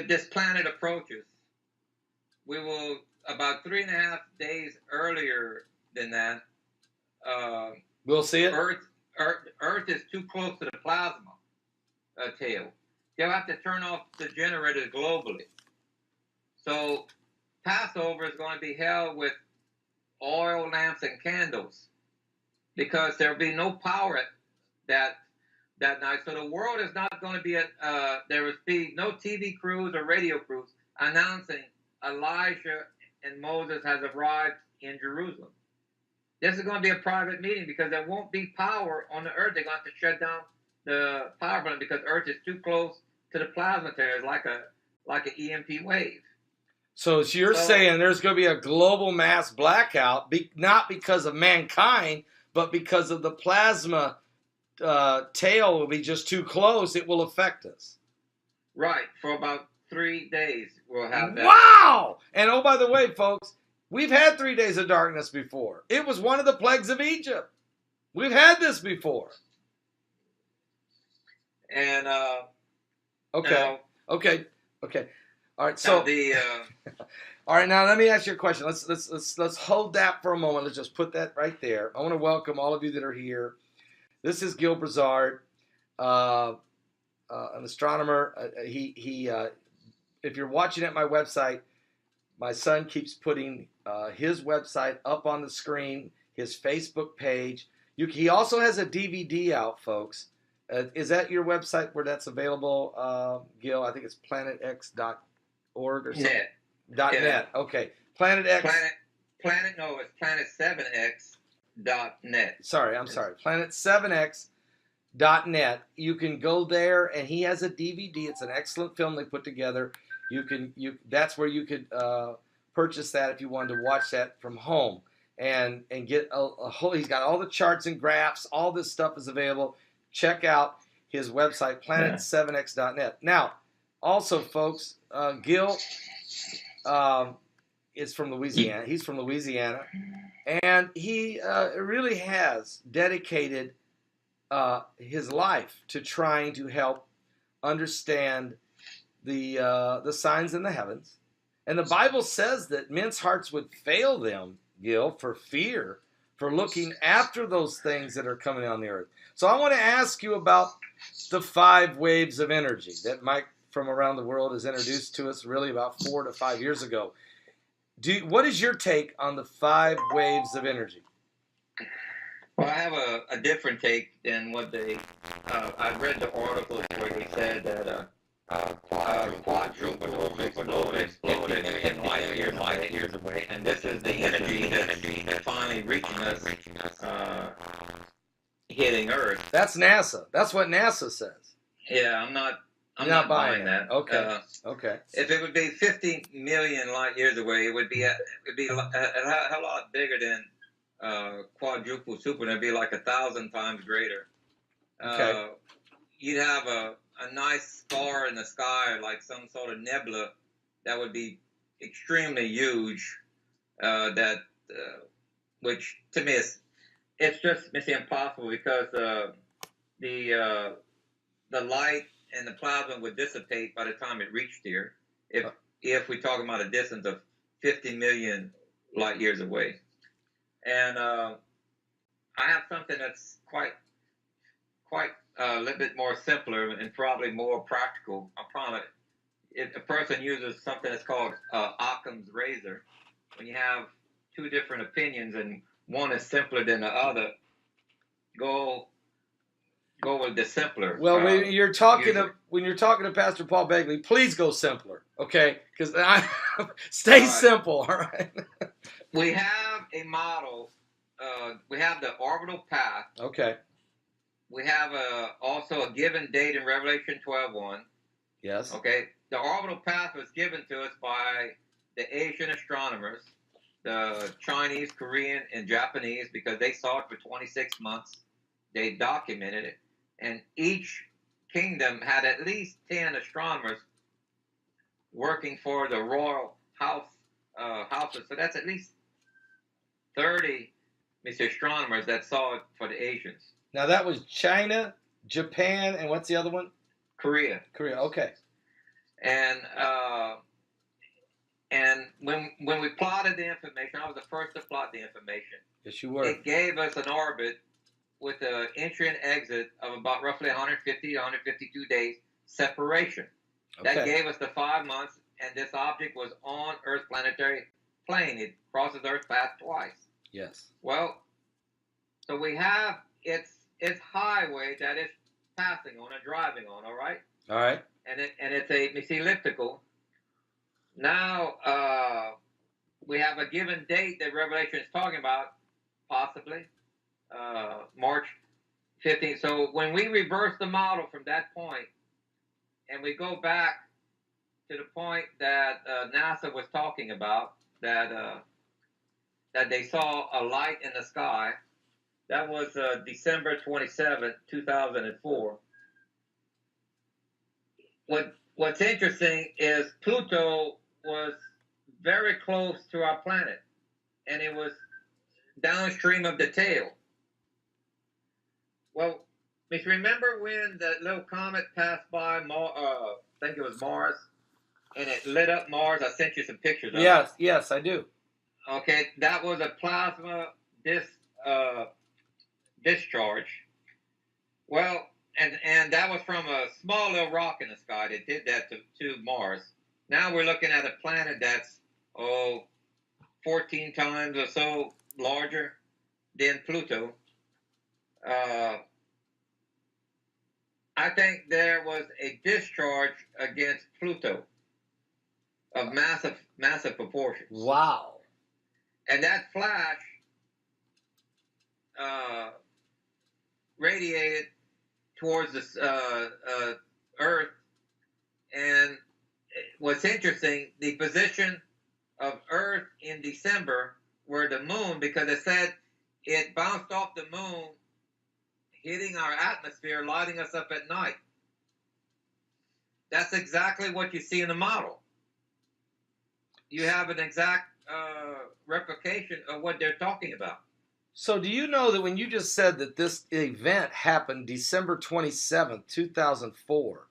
this planet approaches, we will, about 3.5 days earlier than that, we'll see it? Earth is too close to the plasma tail. They'll have to turn off the generators globally. So Passover is going to be held with oil lamps and candles because there will be no power that night. So the world is not going to be there will be no TV crews or radio crews announcing Elijah and Moses has arrived in Jerusalem. This is going to be a private meeting because there won't be power on the earth. They're going to have to shut down the power plant because Earth is too close to the plasma tail. It's like an EMP wave. So you're saying there's going to be a global mass blackout, not because of mankind, but because of the plasma tail will be just too close. It will affect us. Right. For about 3 days, we'll have that. Wow! And oh, by the way, folks, we've had 3 days of darkness before. It was one of the plagues of Egypt. We've had this before. And okay. All right. So all right. Now let me ask you a question. Let's hold that for a moment. Let's just put that right there. I want to welcome all of you that are here. This is Gill Broussard, an astronomer. If you're watching at my website, my son keeps putting his website up on the screen. His Facebook page. He also has a DVD out, folks. Is that your website where that's available, Gill? I think it's planetx.org or something. .net. Okay. Planet X. No, it's planet7x.net. Sorry. Planet7x.net. You can go there, and he has a DVD. It's an excellent film they put together. That's where you could purchase that if you wanted to watch that from home and get a whole. He's got all the charts and graphs. All this stuff is available. Check out his website, planet7x.net. Now, also, folks, Gill is from Louisiana. He's from Louisiana, and he really has dedicated his life to trying to help understand the signs in the heavens. And the Bible says that men's hearts would fail them, Gill, for fear, for looking after those things that are coming on the earth. So I want to ask you about the 5 waves of energy that Mike from around the world has introduced to us really about 4 to 5 years ago. What is your take on the 5 waves of energy? Well, I have a different take than what they. I read the articles where they said that quadruple exploded in light years away, and this is the energy that's finally reaching us, hitting Earth. That's NASA. That's what NASA sa's. Yeah, I'm not buying that. Okay. Okay. If it would be 50 million light years away, it would be a hell lot bigger than quadruple super. It'd be like 1,000 times greater. Okay. You'd have a nice star in the sky, like some sort of nebula, that would be extremely huge. Which to me it's just mission impossible because the light and the plasma would dissipate by the time it reached here. If we talk about a distance of 50 million light years away, and I have something that's quite a little bit more simpler and probably more practical. I promise. If a person uses something that's called Occam's razor, when you have 2 different opinions and one is simpler than the other, go go with the simpler. Well, when you're talking to Pastor Paul Begley, please go simpler, okay? Because stay simple, all right? We have a model. We have the orbital path. Okay. We have also a given date in Revelation 12:1. Yes. Okay. The orbital path was given to us by the Asian astronomers, the Chinese, Korean, and Japanese, because they saw it for 26 months. They documented it. And each kingdom had at least 10 astronomers working for the royal houses. So that's at least 30 astronomers that saw it for the Asians. Now that was China, Japan, and what's the other one? Korea. Okay. And when we plotted the information, I was the first to plot the information. Yes, you were. It gave us an orbit with an entry and exit of about roughly 150 to 152 days separation. Okay. That gave us the 5 months, and this object was on Earth's planetary plane. It crosses Earth's path twice. Yes. Well, so we have its highway that it's passing on and driving on, all right? All right. And it's elliptical. Now we have a given date that Revelation is talking about, possibly March 15th. So when we reverse the model from that point, and we go back to the point that NASA was talking about, that they saw a light in the sky. That was December 27th, 2004. What's interesting is Pluto was very close to our planet, and it was downstream of the tail. Well, Miss, remember when that little comet passed by, I think it was Mars, and it lit up Mars? I sent you some pictures of it. Yes, I do. Okay, that was a plasma discharge. Well, and that was from a small little rock in the sky that did that to Mars. Now we're looking at a planet that's 14 times or so larger than Pluto. I think there was a discharge against Pluto of massive proportions. Wow. And that flash radiated towards this Earth. And what's interesting, the position of Earth in December were the moon, because it said it bounced off the moon, hitting our atmosphere, lighting us up at night. That's exactly what you see in the model. You have an exact replication of what they're talking about. So do you know that when you just said that this event happened December 27th, 2004,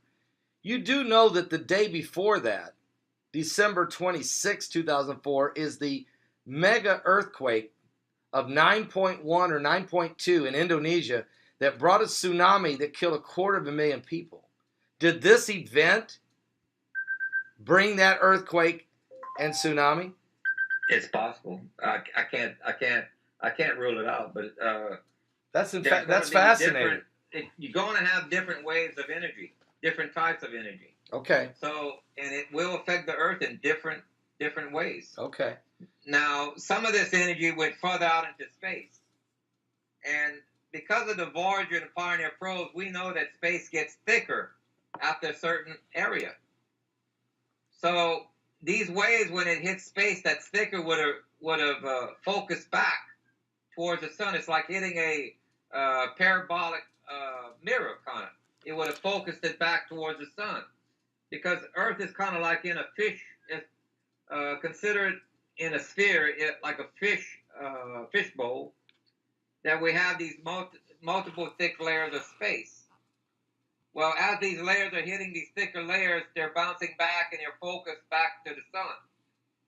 you do know that the day before that, December 26, 2004, is the mega earthquake of 9.1 or 9.2 in Indonesia that brought a tsunami that killed 250,000 people. Did this event bring that earthquake and tsunami? It's possible. I can't rule it out, but that's fascinating. You're going to have different waves of energy, different types of energy. Okay. So, and it will affect the Earth in different ways. Okay. Now, some of this energy went further out into space, and because of the Voyager and the Pioneer probes, we know that space gets thicker after a certain area. So these waves, when it hits space that's thicker, would have focused back towards the sun. It's like hitting a parabolic mirror, kind of. It would have focused it back towards the sun, because Earth is kind of like in a fish. Consider it in a sphere, like a fish bowl, that we have these multiple thick layers of space. Well, as these layers are hitting these thicker layers, they're bouncing back and they're focused back to the sun.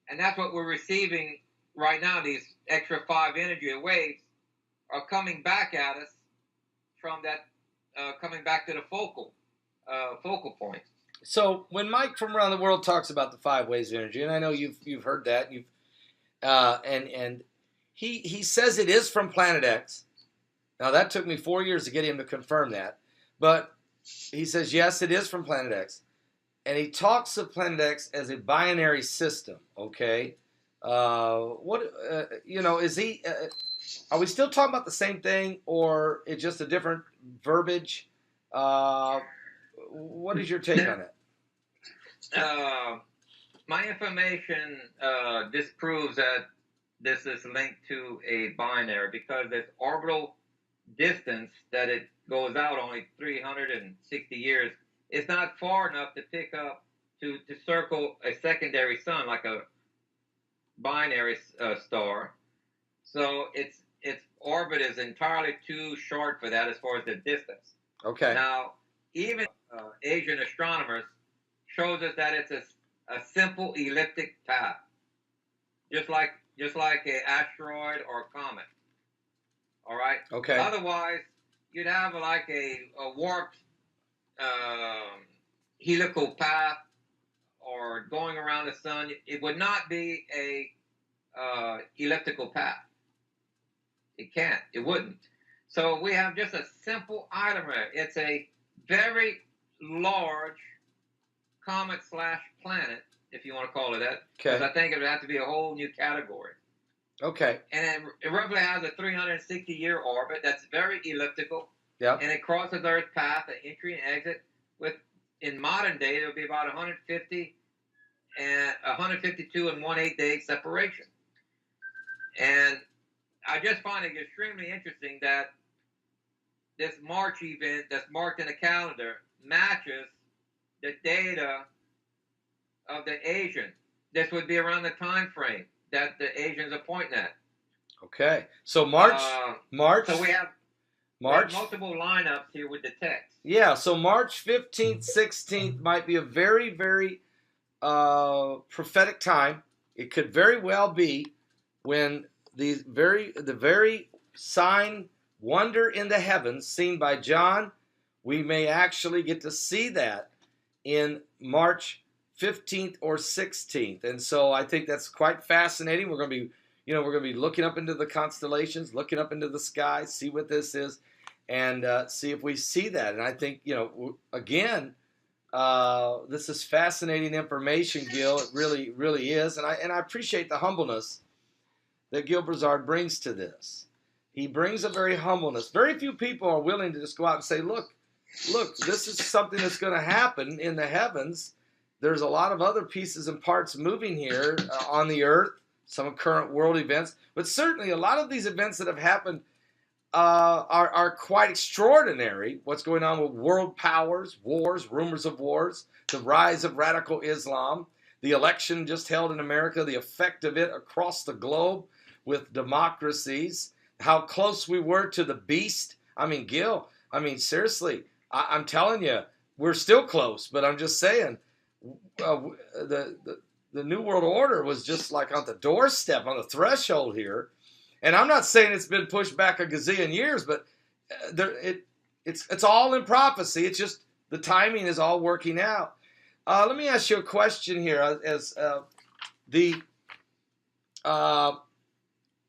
And that's what we're receiving right now. These extra 5 energy waves are coming back at us from that, coming back to the focal point. So when Mike from around the world talks about the 5 waves of energy, and I know you've heard that, and he says it is from Planet X. Now that took me 4 years to get him to confirm that. But he says, yes, it is from Planet X. And he talks of Planet X as a binary system, okay? Is he, are we still talking about the same thing, or it's just a different verbiage? What is your take on it? My information disproves that this is linked to a binary because its orbital distance that it goes out only 360 years. It's not far enough to pick up to circle a secondary sun like a binary star. So its orbit is entirely too short for that as far as the distance. Okay. Now, even Asian astronomers shows us that it's a simple elliptic path, just like an asteroid or a comet. All right. Okay. Otherwise, you'd have like a warped helical path or going around the sun. It would not be a elliptical path. It can't. It wouldn't. So we have just a simple item here. It's a very large comet/planet, if you want to call it that. Because I think it would have to be a whole new category. Okay. And it roughly has a 360-year orbit that's very elliptical. Yep. And it crosses Earth's path, an entry and exit. In modern day, it would be about 152 and 1/8 day separation. And I just find it extremely interesting that this March event that's marked in the calendar matches the data of the Asian. This would be around the time frame that the Asians are pointing at. Okay. So March. So we have multiple lineups here with the text. Yeah. So March 15th, 16th might be a very, very prophetic time. It could very well be when the very sign wonder in the heavens seen by John. We may actually get to see that in March 15th or 16th. And so I think that's quite fascinating. We're going to be looking up into the constellations, looking up into the sky, see what this is, and see if we see that. And I think, again, this is fascinating information, Gill. It really, really is. And I appreciate the humbleness that Gill Broussard brings to this. He brings a very humbleness. Very few people are willing to just go out and say, look, this is something that's going to happen in the heavens. There's a lot of other pieces and parts moving here on the earth, some current world events, but certainly a lot of these events that have happened are quite extraordinary. What's going on with world powers, wars, rumors of wars, the rise of radical Islam, the election just held in America, the effect of it across the globe with democracies, how close we were to the beast. I mean, Gill, seriously, I'm telling you, we're still close, but I'm just saying, the New World Order was just like on the doorstep, on the threshold here. And I'm not saying it's been pushed back a gazillion years, but it's all in prophecy. It's just the timing is all working out. Let me ask you a question here.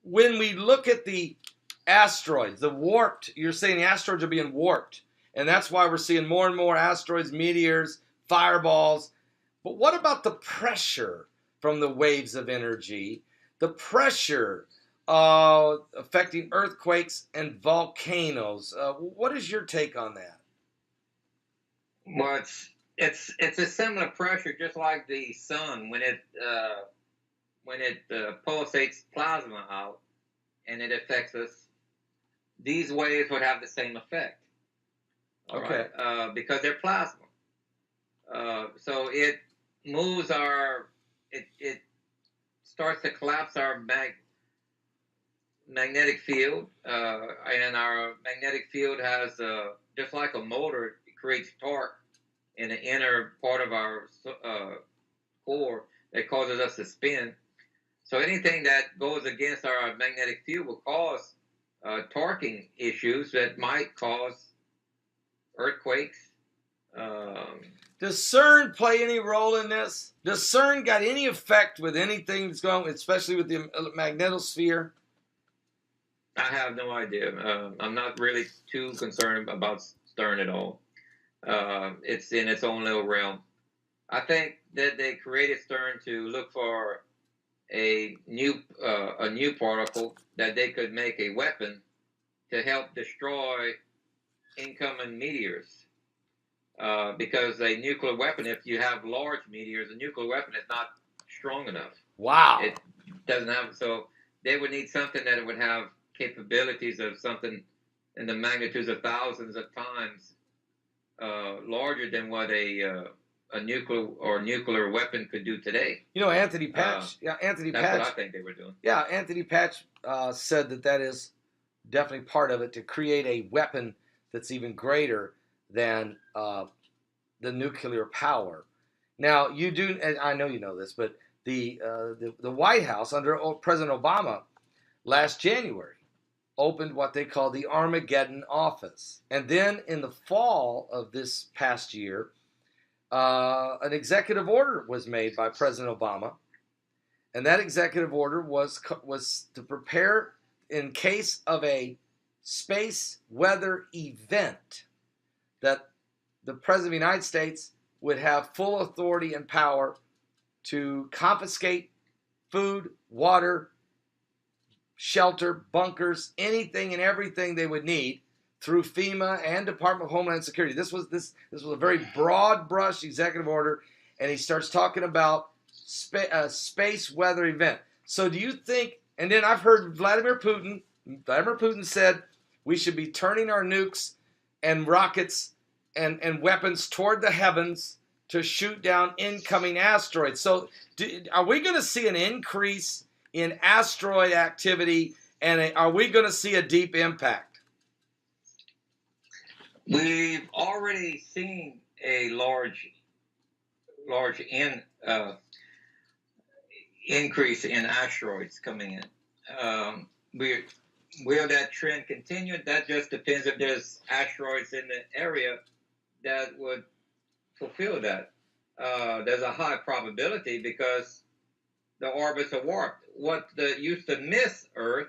When we look at the asteroids, you're saying the asteroids are being warped. And that's why we're seeing more and more asteroids, meteors, fireballs. But what about the pressure from the waves of energy? The pressure affecting earthquakes and volcanoes. What is your take on that? Well, it's a similar pressure, just like the sun when it pulsates plasma out and it affects us. These waves would have the same effect. Okay. Right? Because they're plasma. So it moves it starts to collapse our magnetic field, and our magnetic field has, just like a motor, it creates torque in the inner part of our core that causes us to spin. So anything that goes against our magnetic field will cause torquing issues that might cause earthquakes. Does CERN play any role in this? Does CERN got any effect with anything that's going on, especially with the magnetosphere? I have no idea. I'm not really too concerned about CERN at all. It's in its own little realm. I think that they created CERN to look for a new particle that they could make a weapon to help destroy incoming meteors. Because a nuclear weapon, if you have large meteors, a nuclear weapon is not strong enough. Wow. It doesn't have, so they would need something that would have capabilities of something in the magnitudes of thousands of times larger than what a nuclear weapon could do today. You know, Anthony Patch. Anthony That's Patch. what I think they were doing. Yeah, Anthony Patch said that is definitely part of it, to create a weapon that's even greater than the nuclear power. Now, you do, and I know you know this, but the White House under President Obama last January opened what they call the Armageddon Office. And then in the fall of this past year, an executive order was made by President Obama. And that executive order was to prepare in case of a space weather event, that the President of the United States would have full authority and power to confiscate food, water, shelter, bunkers, anything and everything they would need through FEMA and Department of Homeland Security. This was a very broad brush executive order, and he starts talking about space weather event. So do you think, and then I've heard Vladimir Putin said we should be turning our nukes and rockets and weapons toward the heavens to shoot down incoming asteroids. So are we going to see an increase in asteroid activity, and are we going to see a deep impact? We've already seen a large increase in asteroids coming in. Will that trend continue? That just depends if there's asteroids in the area that would fulfill that. There's a high probability because the orbits are warped. What used to miss Earth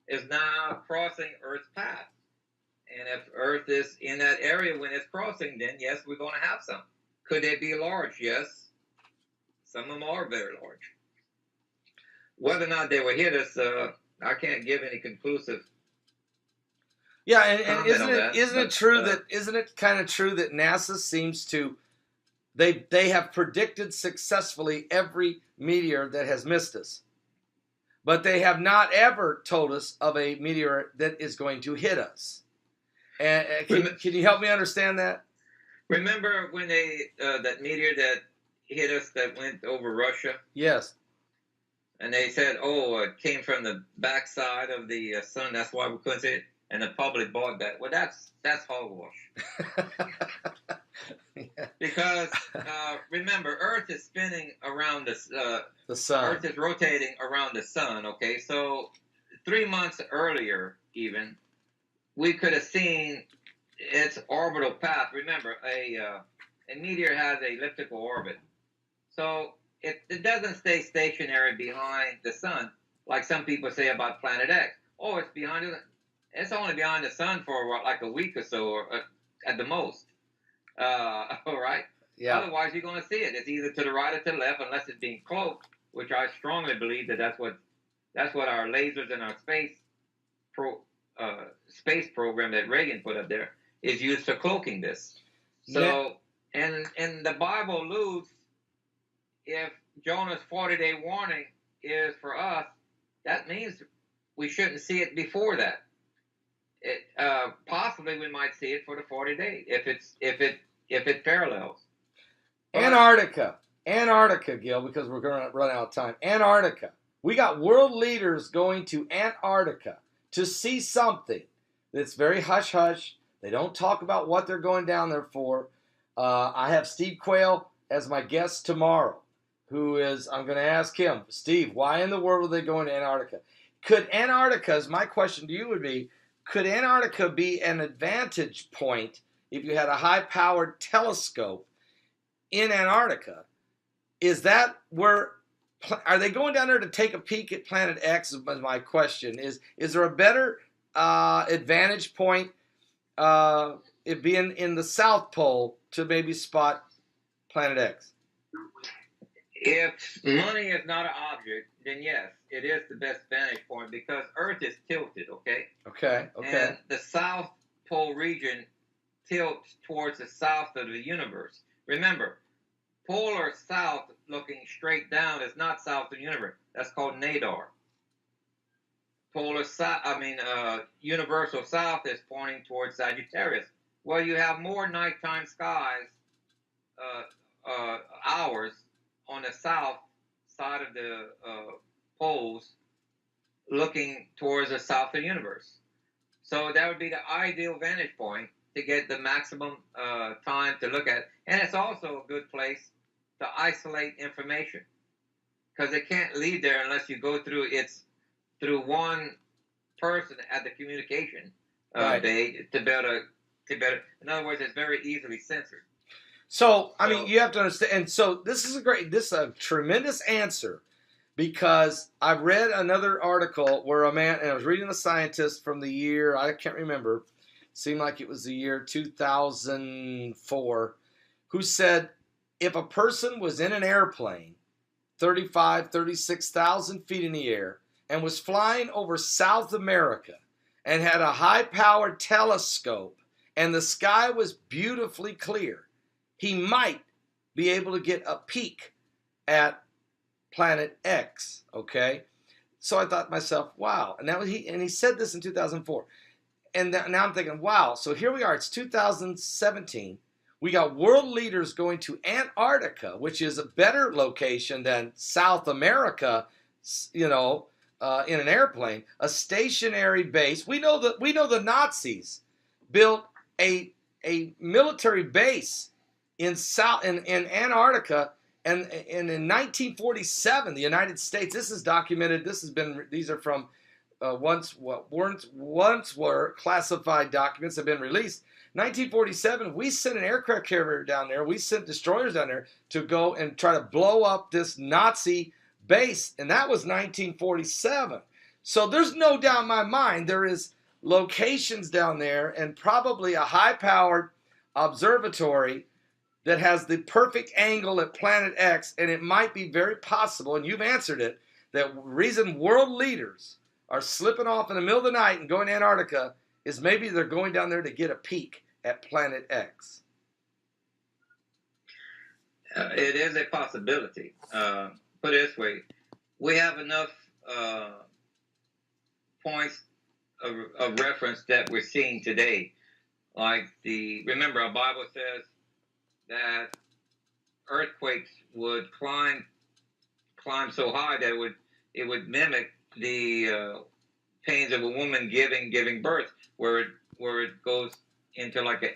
is now crossing Earth's path. And if Earth is in that area when it's crossing, then yes, we're going to have some. Could they be large? Yes. Some of them are very large. Whether or not they will hit us, I can't give any conclusive. Yeah, and isn't it kind of true that NASA seems to they have predicted successfully every meteor that has missed us, but they have not ever told us of a meteor that is going to hit us. And can you help me understand that? Remember when that meteor that hit us that went over Russia? Yes. And they said, it came from the backside of the sun. That's why we couldn't see it. And the public bought that. Well, that's hogwash. Yeah. Because remember, Earth is spinning around the sun. Earth is rotating around the sun. Okay, so 3 months earlier, even we could have seen its orbital path. Remember, a meteor has an elliptical orbit, so it doesn't stay stationary behind the sun like some people say about Planet X. Oh, it's behind it. It's only behind the sun for like a week or so, or at the most. All right. Yeah. Otherwise, you're going to see it. It's either to the right or to the left, unless it's being cloaked, which I strongly believe that's what our lasers and our space program that Reagan put up there is used for cloaking this. So, and the Bible alludes, if Jonah's 40-day warning is for us, that means we shouldn't see it before that. Possibly we might see it for the 40 days if it parallels. Antarctica, Gill, because we're going to run out of time. Antarctica. We got world leaders going to Antarctica to see something that's very hush-hush. They don't talk about what they're going down there for. I have Steve Quayle as my guest tomorrow, I'm going to ask him, Steve, why in the world are they going to Antarctica? My question to you would be, could Antarctica be an advantage point if you had a high-powered telescope in Antarctica? Is that where, are they going down there to take a peek at Planet X is my question. Is there a better advantage point it being in the South Pole to maybe spot Planet X? If money is not an object, then yes, it is the best vantage point because Earth is tilted, okay? Okay. And the South Pole region tilts towards the south of the universe. Remember, polar south looking straight down is not south of the universe. That's called nadar. Polar south, universal south is pointing towards Sagittarius. Well, you have more nighttime skies, hours on the south side of the poles looking towards the south of the universe. So that would be the ideal vantage point to get the maximum time to look at. And it's also a good place to isolate information because it can't lead there unless you go through one person at the communication bay to better. In other words, it's very easily censored. So, I mean, you have to understand. And so this is a tremendous answer because I read another article where a man, and I was reading a scientist from the year, I can't remember, seemed like it was the year 2004, who said if a person was in an airplane 36,000 feet in the air and was flying over South America and had a high-powered telescope and the sky was beautifully clear, he might be able to get a peek at Planet X, okay? So I thought to myself, wow. And he said this in 2004. And now I'm thinking, wow, so here we are. It's 2017. We got world leaders going to Antarctica, which is a better location than South America, in an airplane, a stationary base. We know the Nazis built a military base in Antarctica, and in 1947, the United States. This is documented. These are from once were classified documents have been released. 1947, we sent an aircraft carrier down there. We sent destroyers down there to go and try to blow up this Nazi base, and that was 1947. So there's no doubt in my mind there is locations down there and probably a high-powered observatory that has the perfect angle at Planet X, and it might be very possible, and you've answered it, that reason world leaders are slipping off in the middle of the night and going to Antarctica is maybe they're going down there to get a peek at Planet X. It is a possibility. Put it this way, we have enough points of reference that we're seeing today. Remember our Bible says that earthquakes would climb so high that it would mimic the pains of a woman giving birth, where it goes into like an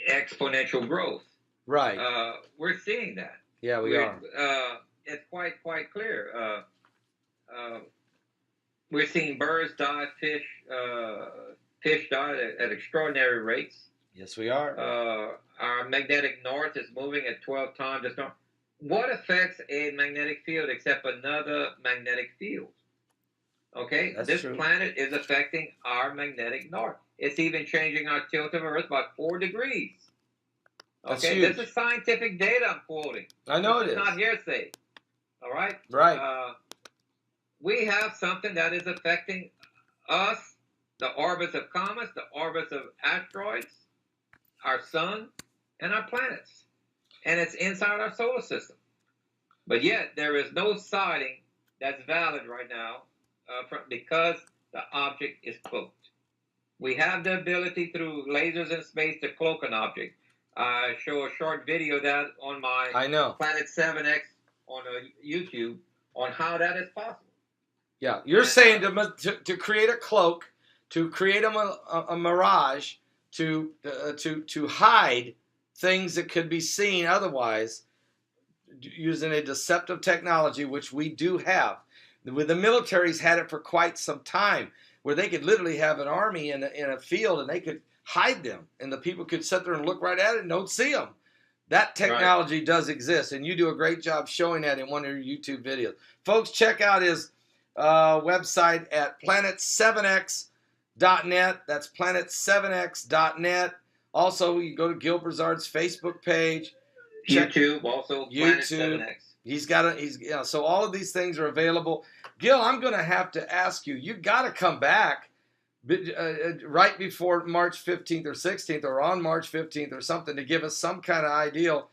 exponential growth. Right. We're seeing that. Yeah, we are. It's quite clear. We're seeing birds die, fish die at extraordinary rates. Yes, we are. Our magnetic north is moving at 12 times as north. What affects a magnetic field except another magnetic field? Okay, this planet is affecting our magnetic north. It's even changing our tilt of Earth by 4 degrees. Okay, this is scientific data I'm quoting. I know it's not hearsay. All right? Right. We have something that is affecting us, the orbits of comets, the orbits of asteroids, our sun, and our planets. And it's inside our solar system. But yet, there is no sighting that's valid right now because the object is cloaked. We have the ability through lasers in space to cloak an object. I show a short video of that on my Planet 7X on YouTube on how that is possible. Yeah, you're saying to create a cloak, to create a mirage, to hide things that could be seen otherwise using a deceptive technology, which we do have. The military's had it for quite some time, where they could literally have an army in a field and they could hide them, and the people could sit there and look right at it and don't see them. That technology does exist, and you do a great job showing that in one of your YouTube videos. Folks, check out his website at planet7x.com. planet7x.net. That's planet7x.net. Also, you go to Gill Broussard's Facebook page. YouTube, also Planet 7X. So all of these things are available. Gill, I'm going to have to ask you. You've got to come back right before March 15th or 16th, or on March 15th or something, to give us some kind of idea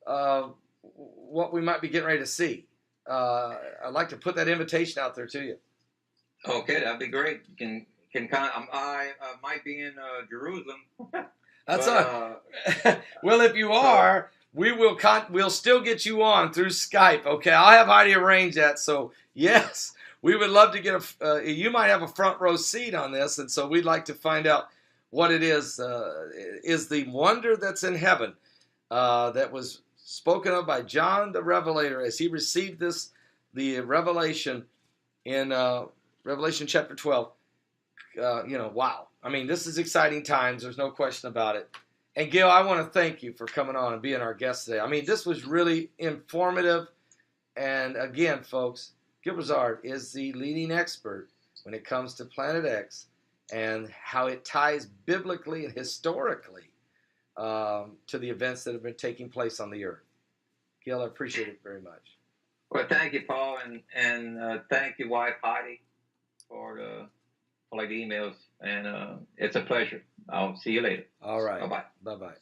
of what we might be getting ready to see. I'd like to put that invitation out there to you. Okay, that'd be great. You can I might be in Jerusalem. That's all. Well, if you are, we'll still get you on through Skype. Okay, I'll have Heidi arrange that. So yes, we would love to get you might have a front row seat on this, and so we'd like to find out what it is the wonder that's in heaven that was spoken of by John the Revelator as he received the revelation in Revelation chapter 12. Wow. I mean, this is exciting times. There's no question about it. And Gill, I want to thank you for coming on and being our guest today. I mean, this was really informative. And again, folks, Gill Broussard is the leading expert when it comes to Planet X and how it ties biblically and historically to the events that have been taking place on the earth. Gill, I appreciate it very much. Well, thank you, Paul, and thank you, wife Heidi, for the emails, and it's a pleasure. I'll see you later. All right. Bye-bye. Bye-bye.